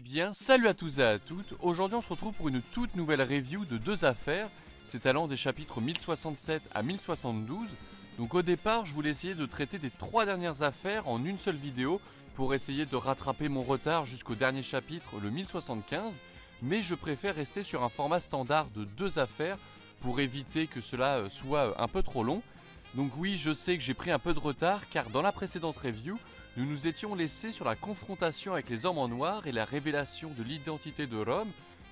Eh bien, salut à tous et à toutes. Aujourd'hui, on se retrouve pour une toute nouvelle review de deux affaires, s'étalant des chapitres 1067 à 1072. Donc au départ, je voulais essayer de traiter des 3 dernières affaires en une seule vidéo pour essayer de rattraper mon retard jusqu'au dernier chapitre, le 1075, mais je préfère rester sur un format standard de 2 affaires pour éviter que cela soit un peu trop long. Donc oui, je sais que j'ai pris un peu de retard car dans la précédente review, nous nous étions laissés sur la confrontation avec les hommes en noir et la révélation de l'identité de Rome.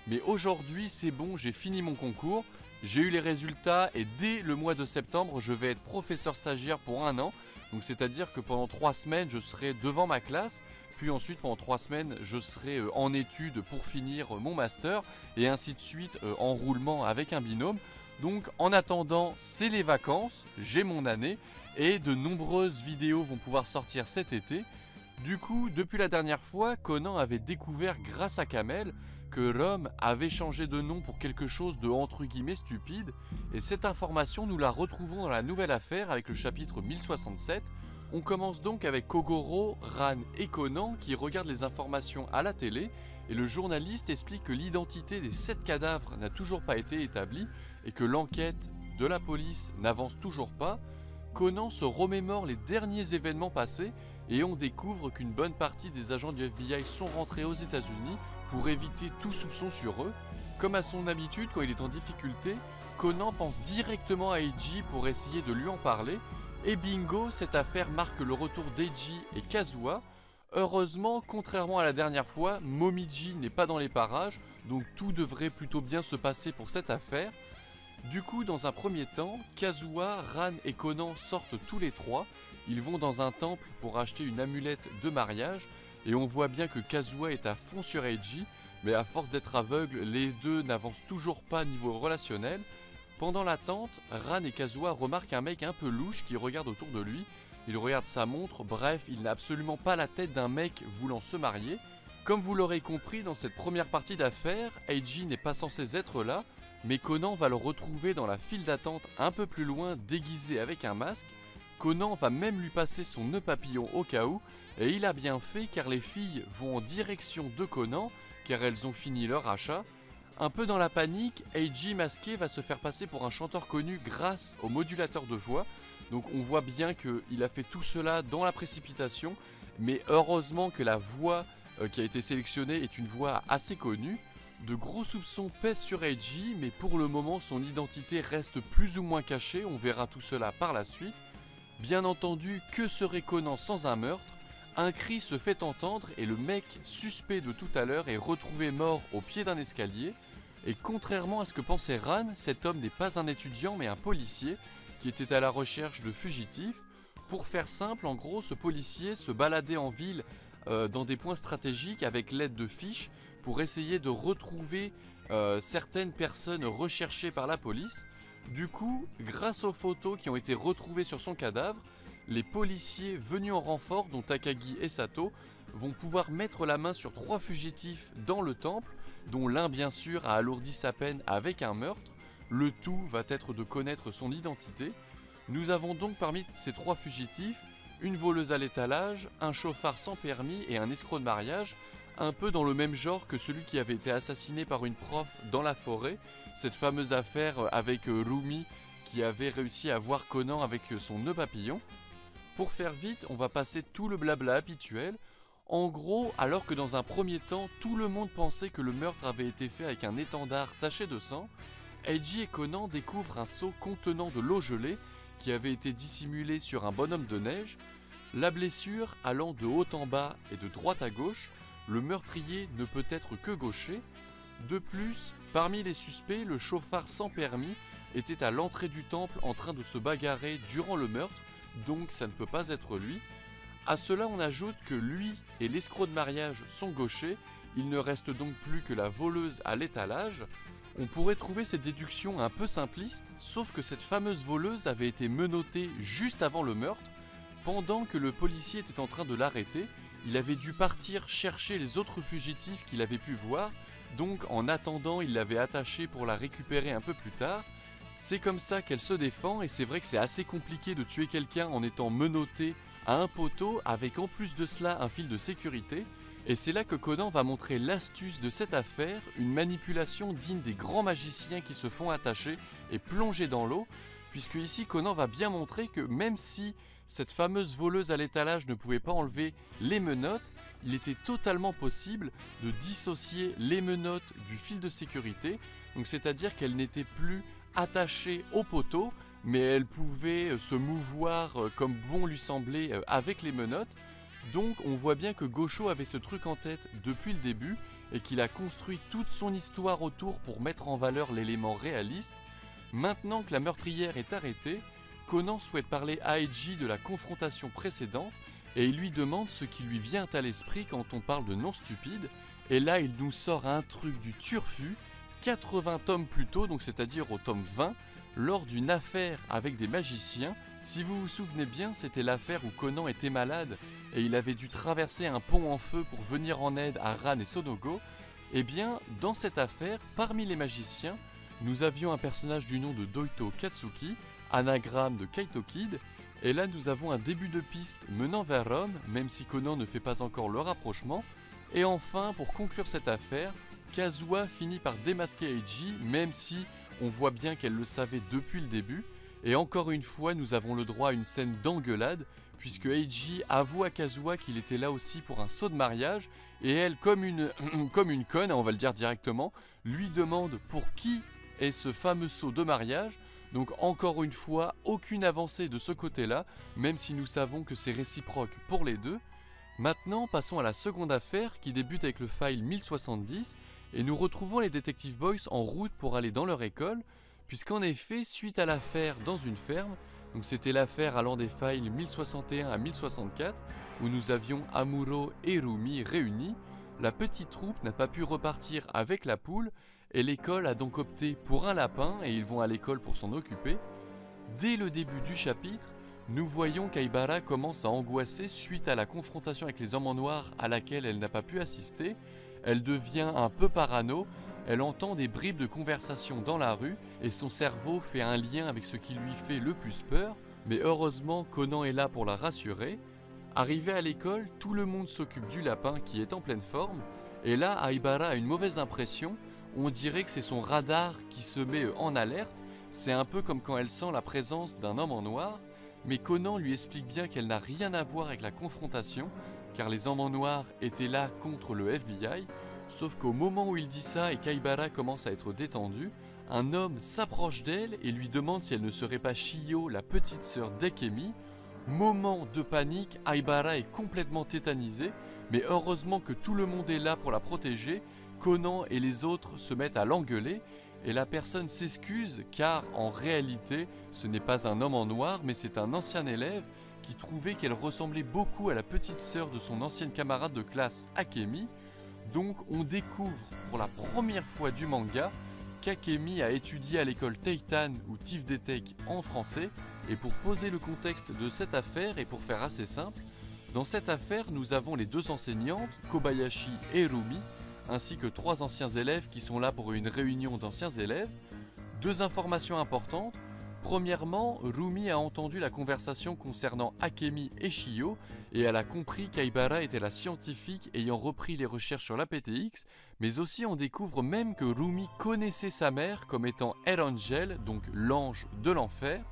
Mais aujourd'hui, c'est bon, j'ai fini mon concours, j'ai eu les résultats et dès le mois de septembre, je vais être professeur stagiaire pour 1 an. Donc c'est-à-dire que pendant 3 semaines, je serai devant ma classe. Puis ensuite, pendant 3 semaines, je serai en études pour finir mon master. Et ainsi de suite, en roulement avec un binôme. Donc en attendant, c'est les vacances, j'ai mon année. Et de nombreuses vidéos vont pouvoir sortir cet été. Du coup, depuis la dernière fois, Conan avait découvert grâce à Kamel que Rome avait changé de nom pour quelque chose de entre guillemets stupide. Et cette information, nous la retrouvons dans la nouvelle affaire avec le chapitre 1067. On commence donc avec Kogoro, Ran et Conan qui regardent les informations à la télé et le journaliste explique que l'identité des 7 cadavres n'a toujours pas été établie et que l'enquête de la police n'avance toujours pas. Conan se remémore les derniers événements passés et on découvre qu'une bonne partie des agents du FBI sont rentrés aux États-Unis pour éviter tout soupçon sur eux. Comme à son habitude quand il est en difficulté, Conan pense directement à Eiji pour essayer de lui en parler. Et bingo, cette affaire marque le retour d'Eiji et Kazuha. Heureusement, contrairement à la dernière fois, Momiji n'est pas dans les parages, donc tout devrait plutôt bien se passer pour cette affaire. Du coup, dans un premier temps, Kazuha, Ran et Conan sortent tous les 3. Ils vont dans un temple pour acheter une amulette de mariage, et on voit bien que Kazuha est à fond sur Eiji, mais à force d'être aveugle, les deux n'avancent toujours pas niveau relationnel. Pendant l'attente, Ran et Kazuha remarquent un mec un peu louche qui regarde autour de lui. Il regarde sa montre, bref, il n'a absolument pas la tête d'un mec voulant se marier. Comme vous l'aurez compris dans cette première partie d'affaires, Eiji n'est pas censé être là, mais Conan va le retrouver dans la file d'attente un peu plus loin déguisé avec un masque. Conan va même lui passer son nœud papillon au cas où, et il a bien fait car les filles vont en direction de Conan car elles ont fini leur achat. Un peu dans la panique, Eiji masqué va se faire passer pour un chanteur connu grâce au modulateur de voix. Donc on voit bien qu'il a fait tout cela dans la précipitation, mais heureusement que la voix qui a été sélectionnée est une voix assez connue. De gros soupçons pèsent sur Eiji, mais pour le moment son identité reste plus ou moins cachée, on verra tout cela par la suite. Bien entendu, que serait Conan sans un meurtre? Un cri se fait entendre et le mec suspect de tout à l'heure est retrouvé mort au pied d'un escalier. Et contrairement à ce que pensait Ran, cet homme n'est pas un étudiant mais un policier qui était à la recherche de fugitifs. Pour faire simple, en gros, ce policier se baladait en ville dans des points stratégiques avec l'aide de fiches pour essayer de retrouver certaines personnes recherchées par la police. Du coup, grâce aux photos qui ont été retrouvées sur son cadavre, les policiers venus en renfort, dont Takagi et Sato, vont pouvoir mettre la main sur 3 fugitifs dans le temple, dont l'un bien sûr a alourdi sa peine avec un meurtre. Le tout va être de connaître son identité. Nous avons donc parmi ces 3 fugitifs, une voleuse à l'étalage, un chauffard sans permis et un escroc de mariage, un peu dans le même genre que celui qui avait été assassiné par une prof dans la forêt, cette fameuse affaire avec Rumi qui avait réussi à voir Conan avec son nœud papillon. Pour faire vite, on va passer tout le blabla habituel. En gros, alors que dans un premier temps, tout le monde pensait que le meurtre avait été fait avec un étendard taché de sang, Eiji et Conan découvrent un seau contenant de l'eau gelée qui avait été dissimulé sur un bonhomme de neige. La blessure allant de haut en bas et de droite à gauche, le meurtrier ne peut être que gaucher. De plus, parmi les suspects, le chauffard sans permis était à l'entrée du temple en train de se bagarrer durant le meurtre, donc ça ne peut pas être lui. A cela on ajoute que lui et l'escroc de mariage sont gauchers, il ne reste donc plus que la voleuse à l'étalage. On pourrait trouver cette déduction un peu simpliste, sauf que cette fameuse voleuse avait été menottée juste avant le meurtre. Pendant que le policier était en train de l'arrêter, il avait dû partir chercher les autres fugitifs qu'il avait pu voir, donc en attendant il l'avait attachée pour la récupérer un peu plus tard. C'est comme ça qu'elle se défend et c'est vrai que c'est assez compliqué de tuer quelqu'un en étant menotté à un poteau avec en plus de cela un fil de sécurité. Et c'est là que Conan va montrer l'astuce de cette affaire, une manipulation digne des grands magiciens qui se font attacher et plonger dans l'eau, puisque ici Conan va bien montrer que même si cette fameuse voleuse à l'étalage ne pouvait pas enlever les menottes, il était totalement possible de dissocier les menottes du fil de sécurité, donc c'est-à-dire qu'elles n'étaient plus attachées au poteau, mais elles pouvaient se mouvoir comme bon lui semblait avec les menottes. Donc on voit bien que Gosho avait ce truc en tête depuis le début et qu'il a construit toute son histoire autour pour mettre en valeur l'élément réaliste. Maintenant que la meurtrière est arrêtée, Conan souhaite parler à Eiji de la confrontation précédente et il lui demande ce qui lui vient à l'esprit quand on parle de non stupide. Et là il nous sort un truc du turfu, 80 tomes plus tôt, donc c'est-à-dire au tome 20, lors d'une affaire avec des magiciens. Si vous vous souvenez bien, c'était l'affaire où Conan était malade et il avait dû traverser un pont en feu pour venir en aide à Ran et Sonogo. Et bien, dans cette affaire, parmi les magiciens, nous avions un personnage du nom de Doito Katsuki, anagramme de Kaito Kid, et là nous avons un début de piste menant vers Rome, même si Conan ne fait pas encore le rapprochement. Et enfin, pour conclure cette affaire, Kazuha finit par démasquer Eiji, même si on voit bien qu'elle le savait depuis le début. Et encore une fois, nous avons le droit à une scène d'engueulade, puisque Eiji avoue à Kazuha qu'il était là aussi pour un saut de mariage, et elle, comme une conne, on va le dire directement, lui demande pour qui est ce fameux saut de mariage. Donc encore une fois, aucune avancée de ce côté-là, même si nous savons que c'est réciproque pour les deux. Maintenant, passons à la seconde affaire qui débute avec le file 1070, et nous retrouvons les Detective Boys en route pour aller dans leur école, puisqu'en effet, suite à l'affaire dans une ferme, donc c'était l'affaire allant des files 1061 à 1064, où nous avions Amuro et Rumi réunis, la petite troupe n'a pas pu repartir avec la poule, et l'école a donc opté pour un lapin, et ils vont à l'école pour s'en occuper. Dès le début du chapitre, nous voyons qu'Aibara commence à angoisser suite à la confrontation avec les hommes en noir à laquelle elle n'a pas pu assister. Elle devient un peu parano, elle entend des bribes de conversation dans la rue et son cerveau fait un lien avec ce qui lui fait le plus peur, mais heureusement Conan est là pour la rassurer. Arrivé à l'école, tout le monde s'occupe du lapin qui est en pleine forme, et là Aibara a une mauvaise impression, on dirait que c'est son radar qui se met en alerte, c'est un peu comme quand elle sent la présence d'un homme en noir, mais Conan lui explique bien qu'elle n'a rien à voir avec la confrontation, car les hommes en noir étaient là contre le FBI, sauf qu'au moment où il dit ça et qu'Aibara commence à être détendue, un homme s'approche d'elle et lui demande si elle ne serait pas Chiyo, la petite sœur d'Akemi. Moment de panique, Aibara est complètement tétanisée, mais heureusement que tout le monde est là pour la protéger. Conan et les autres se mettent à l'engueuler, et la personne s'excuse car en réalité ce n'est pas un homme en noir mais c'est un ancien élève qui trouvait qu'elle ressemblait beaucoup à la petite sœur de son ancienne camarade de classe Akemi. Donc on découvre pour la première fois du manga qu'Akemi a étudié à l'école Teitan ou Tif Detect en français. Et pour poser le contexte de cette affaire et pour faire assez simple, dans cette affaire nous avons les deux enseignantes, Kobayashi et Rumi, ainsi que 3 anciens élèves qui sont là pour une réunion d'anciens élèves. 2 informations importantes. Premièrement, Rumi a entendu la conversation concernant Akemi et Chiyo et elle a compris qu'Aibara était la scientifique ayant repris les recherches sur la PTX, mais aussi on découvre même que Rumi connaissait sa mère comme étant El Angel, donc l'ange de l'enfer.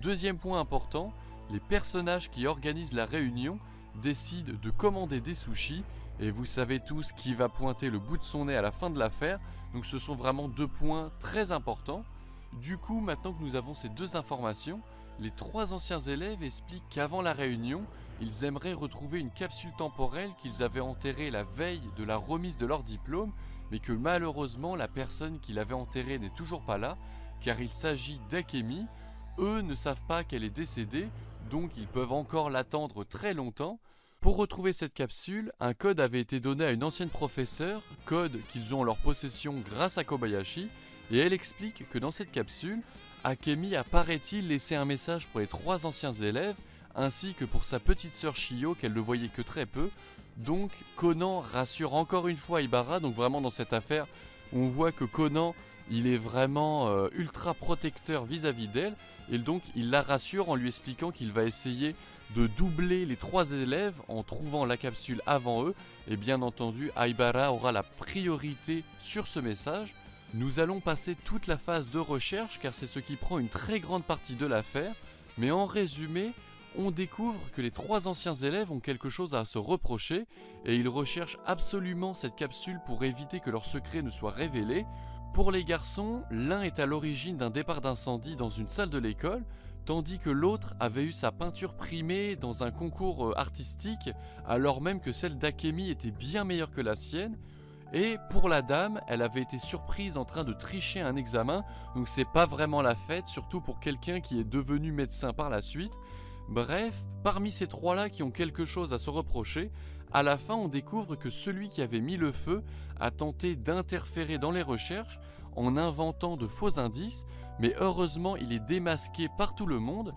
Deuxième point important, les personnages qui organisent la réunion décident de commander des sushis. Et vous savez tous qui va pointer le bout de son nez à la fin de l'affaire, donc ce sont vraiment 2 points très importants. Du coup, maintenant que nous avons ces 2 informations, les 3 anciens élèves expliquent qu'avant la réunion, ils aimeraient retrouver une capsule temporelle qu'ils avaient enterrée la veille de la remise de leur diplôme, mais que malheureusement la personne qui l'avait enterrée n'est toujours pas là, car il s'agit d'Akemi. Eux ne savent pas qu'elle est décédée, donc ils peuvent encore l'attendre très longtemps. Pour retrouver cette capsule, un code avait été donné à une ancienne professeure, code qu'ils ont en leur possession grâce à Kobayashi, et elle explique que dans cette capsule, Akemi a paraît-il laissé un message pour les 3 anciens élèves, ainsi que pour sa petite sœur Chiyo qu'elle ne voyait que très peu. Donc Conan rassure encore une fois Aibara, donc vraiment dans cette affaire, on voit que Conan il est vraiment ultra protecteur vis-à-vis d'elle, et donc il la rassure en lui expliquant qu'il va essayer de doubler les 3 élèves en trouvant la capsule avant eux, et bien entendu Aibara aura la priorité sur ce message. Nous allons passer toute la phase de recherche car c'est ce qui prend une très grande partie de l'affaire, mais en résumé, on découvre que les 3 anciens élèves ont quelque chose à se reprocher et ils recherchent absolument cette capsule pour éviter que leur secret ne soit révélé. Pour les garçons, l'un est à l'origine d'un départ d'incendie dans une salle de l'école, tandis que l'autre avait eu sa peinture primée dans un concours artistique, alors même que celle d'Akemi était bien meilleure que la sienne. Et pour la dame, elle avait été surprise en train de tricher un examen, donc c'est pas vraiment la fête, surtout pour quelqu'un qui est devenu médecin par la suite. Bref, parmi ces 3-là qui ont quelque chose à se reprocher, à la fin on découvre que celui qui avait mis le feu a tenté d'interférer dans les recherches en inventant de faux indices, mais heureusement il est démasqué par tout le monde.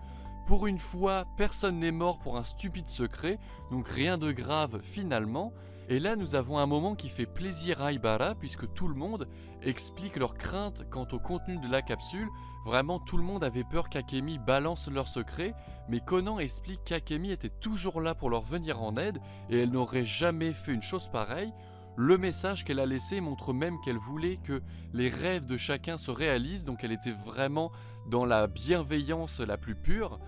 Pour une fois, personne n'est mort pour un stupide secret, donc rien de grave finalement. Et là nous avons un moment qui fait plaisir à Aibara puisque tout le monde explique leurs craintes quant au contenu de la capsule. Vraiment tout le monde avait peur qu'Akemi balance leur secret, mais Conan explique qu'Akemi était toujours là pour leur venir en aide et elle n'aurait jamais fait une chose pareille. Le message qu'elle a laissé montre même qu'elle voulait que les rêves de chacun se réalisent, donc elle était vraiment dans la bienveillance la plus pure.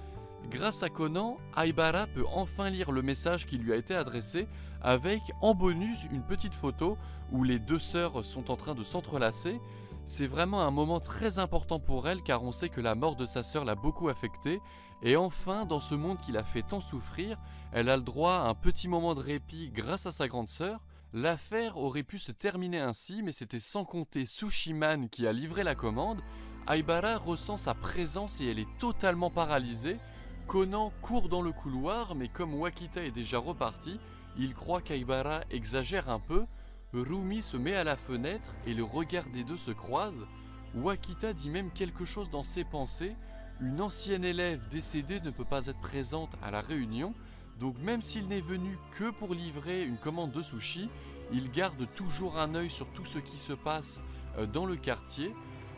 Grâce à Conan, Aibara peut enfin lire le message qui lui a été adressé avec en bonus une petite photo où les 2 sœurs sont en train de s'entrelacer. C'est vraiment un moment très important pour elle car on sait que la mort de sa sœur l'a beaucoup affectée et enfin dans ce monde qui l'a fait tant souffrir, elle a le droit à un petit moment de répit grâce à sa grande sœur. L'affaire aurait pu se terminer ainsi mais c'était sans compter Sushiman qui a livré la commande. Aibara ressent sa présence et elle est totalement paralysée. Conan court dans le couloir, mais comme Wakita est déjà reparti, il croit qu'Aibara exagère un peu. Rumi se met à la fenêtre et le regard des deux se croise. Wakita dit même quelque chose dans ses pensées. Une ancienne élève décédée ne peut pas être présente à la réunion, donc même s'il n'est venu que pour livrer une commande de sushi, il garde toujours un œil sur tout ce qui se passe dans le quartier.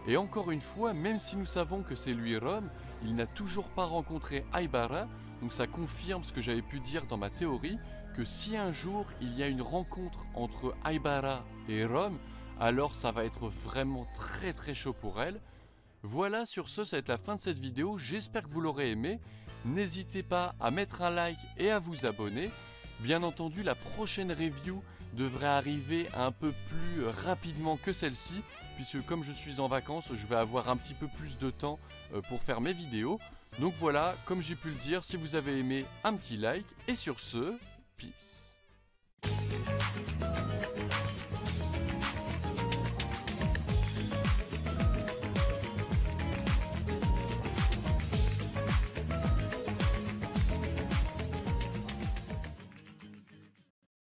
Et encore une fois, même si nous savons que c'est lui Rom, il n'a toujours pas rencontré Aibara, donc ça confirme ce que j'avais pu dire dans ma théorie, que si un jour il y a une rencontre entre Aibara et Rom, alors ça va être vraiment très chaud pour elle. Voilà, sur ce, ça va être la fin de cette vidéo, j'espère que vous l'aurez aimé. N'hésitez pas à mettre un like et à vous abonner. Bien entendu, la prochaine review devrait arriver un peu plus rapidement que celle-ci, puisque comme je suis en vacances, je vais avoir un petit peu plus de temps pour faire mes vidéos. Donc voilà, comme j'ai pu le dire, si vous avez aimé, un petit like, et sur ce, peace.